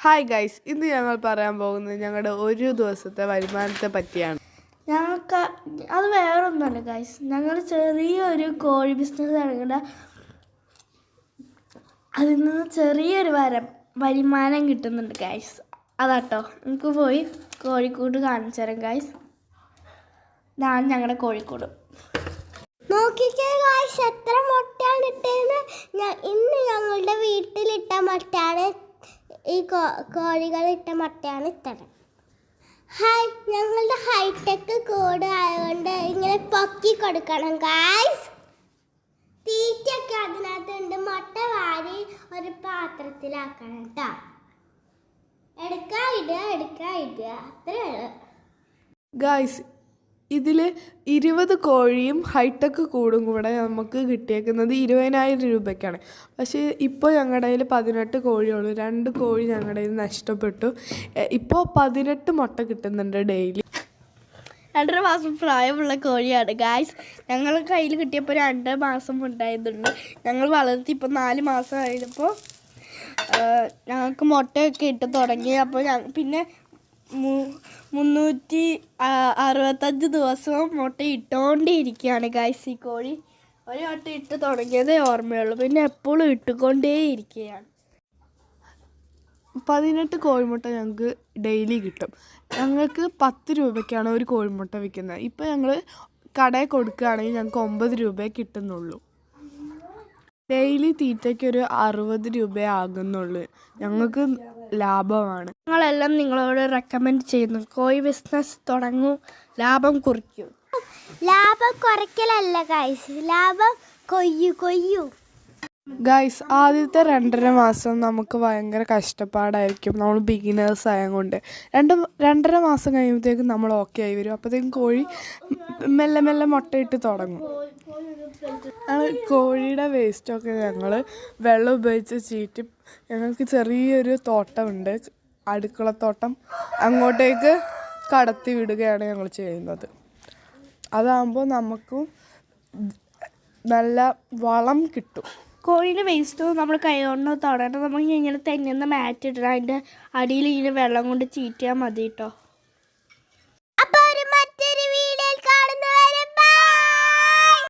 Hi guys, ഇന്ന് ഞങ്ങൾ പറയാൻ പോകുന്നത് ഞങ്ങളുടെ ഒരു ദിവസത്തെ വരുമാനത്തെ പറ്റിയാണ്. ഞങ്ങൾക്ക് അത് വേറൊന്നുമല്ല ഗൈസ്, ഞങ്ങൾ ചെറിയൊരു കോഴി ബിസിനസ് തുടങ്ങിയിട്ട് അതിൽ നിന്ന് ചെറിയൊരു വരുമാനം കിട്ടുന്നുണ്ട് ഗൈസ്. അതാട്ടോ, നമുക്ക് പോയി കോഴിക്കൂട് കാണിച്ചു തരാം ഗൈസ്. ഇതാണ് ഞങ്ങളുടെ കോഴിക്കൂട്. നോക്കിക്കേ ഗൈസ്, എത്ര മുട്ടയാണ് ഇട്ടതെന്ന്. ഇന്ന് ഞങ്ങളുടെ വീട്ടിലിട്ട മുട്ടയാണ്, ഈ കോഴികളിട്ട മുട്ടയാണ് ഇത്തരം. ഹായ്, ഞങ്ങളുടെ ഹൈടെക് കൂട് ആയതുകൊണ്ട് ഇങ്ങനെ പൊക്കി കൊടുക്കണം ഗൈസ്. തീറ്റയൊക്കെ അതിനകത്തുണ്ട്. മുട്ട വാരി ഒരു പാത്രത്തിലാക്കണം കേട്ടോ. എടുക്കാ ഇടുക അത്രേ. ഗൈസ്, ഇതിൽ 20 കോഴിയും ഹൈടെക് കൂടും കൂടെ നമുക്ക് കിട്ടിയേക്കുന്നത് 20,000 രൂപയ്ക്കാണ്. പക്ഷേ ഇപ്പോൾ ഞങ്ങളുടെ കയ്യിൽ 18 കോഴിയുള്ളൂ. 2 കോഴി ഞങ്ങളുടെ കയ്യിൽ നഷ്ടപ്പെട്ടു. ഇപ്പോൾ 18 മുട്ട കിട്ടുന്നുണ്ട് ഡെയിലി. 2.5 മാസം പ്രായമുള്ള കോഴിയാണ് ഗായ്സ്. ഞങ്ങൾ കയ്യിൽ കിട്ടിയപ്പോൾ 2 മാസം ഉണ്ടായതുണ്ട്. ഞങ്ങൾ വളർത്തി ഇപ്പോൾ 4 മാസം ആയപ്പോൾ ഞങ്ങൾക്ക് മുട്ടയൊക്കെ ഇട്ട് തുടങ്ങി. അപ്പോൾ പിന്നെ 365 ദിവസവും മുട്ട ഇട്ടുകൊണ്ടേയിരിക്കുകയാണ് ഗൈസ്. ഈ കോഴി ഒരു മുട്ട ഇട്ട് തുടങ്ങിയതേ ഓർമ്മയുള്ളൂ, പിന്നെ എപ്പോഴും ഇട്ടുകൊണ്ടേയിരിക്കുകയാണ്. 18 കോഴിമുട്ട ഞങ്ങൾക്ക് ഡെയിലി കിട്ടും. ഞങ്ങൾക്ക് 10 രൂപയ്ക്കാണ് ഒരു കോഴിമുട്ട വിൽക്കുന്നത്. ഇപ്പോൾ ഞങ്ങൾ കടയിൽ കൊടുക്കുകയാണെങ്കിൽ ഞങ്ങൾക്ക് 9 രൂപയെ കിട്ടുന്നുള്ളൂ. ഡെയിലി തീറ്റയ്ക്കൊരു 60 രൂപയെ ആകുന്നുള്ളൂ. ഞങ്ങൾക്ക് ലാഭമാണ്. ഞങ്ങളെല്ലാം നിങ്ങളോട് റെക്കമെൻഡ് ചെയ്യുന്നു, കോഴി ബിസിനസ് തുടങ്ങൂ, ലാഭം കുറിക്കൂ. ലാഭം കുറയ്ക്കലല്ല ഗൈസ്, ലാഭം കൊയ്യൂ. ഗൈസ്, ആദ്യത്തെ 2.5 മാസം നമുക്ക് ഭയങ്കര കഷ്ടപ്പാടായിരിക്കും. നമ്മൾ ബിഗിനേഴ്സ് ആയതുകൊണ്ട് 2.5 മാസം കഴിയുമ്പോഴത്തേക്കും നമ്മൾ ഓക്കെ ആയി വരും. അപ്പോഴത്തേക്കും കോഴി മെല്ലെ മെല്ലെ മുട്ടയിട്ട് തുടങ്ങും. കോഴിയുടെ വേസ്റ്റൊക്കെ ഞങ്ങൾ വെള്ളം ഉപയോഗിച്ച് ചീറ്റി, ഞങ്ങൾക്ക് ചെറിയൊരു തോട്ടമുണ്ട്, അടുക്കളത്തോട്ടം, അങ്ങോട്ടേക്ക് കടത്തി വിടുകയാണ് ഞങ്ങൾ ചെയ്യുന്നത്. അതാകുമ്പോൾ നമുക്കും നല്ല വളം കിട്ടും. കോഴിയുടെ വേസ്റ്റ് നമ്മൾ കൈ കൊണ്ട് തൊടണം. നമുക്ക് ഇങ്ങനെ തെങ്ങുന്ന മാറ്റ് ഇടണം, അതിൻ്റെ അടിയിൽ ഇങ്ങനെ വെള്ളം കൊണ്ട് ചീറ്റിയാൽ മതി കേട്ടോ.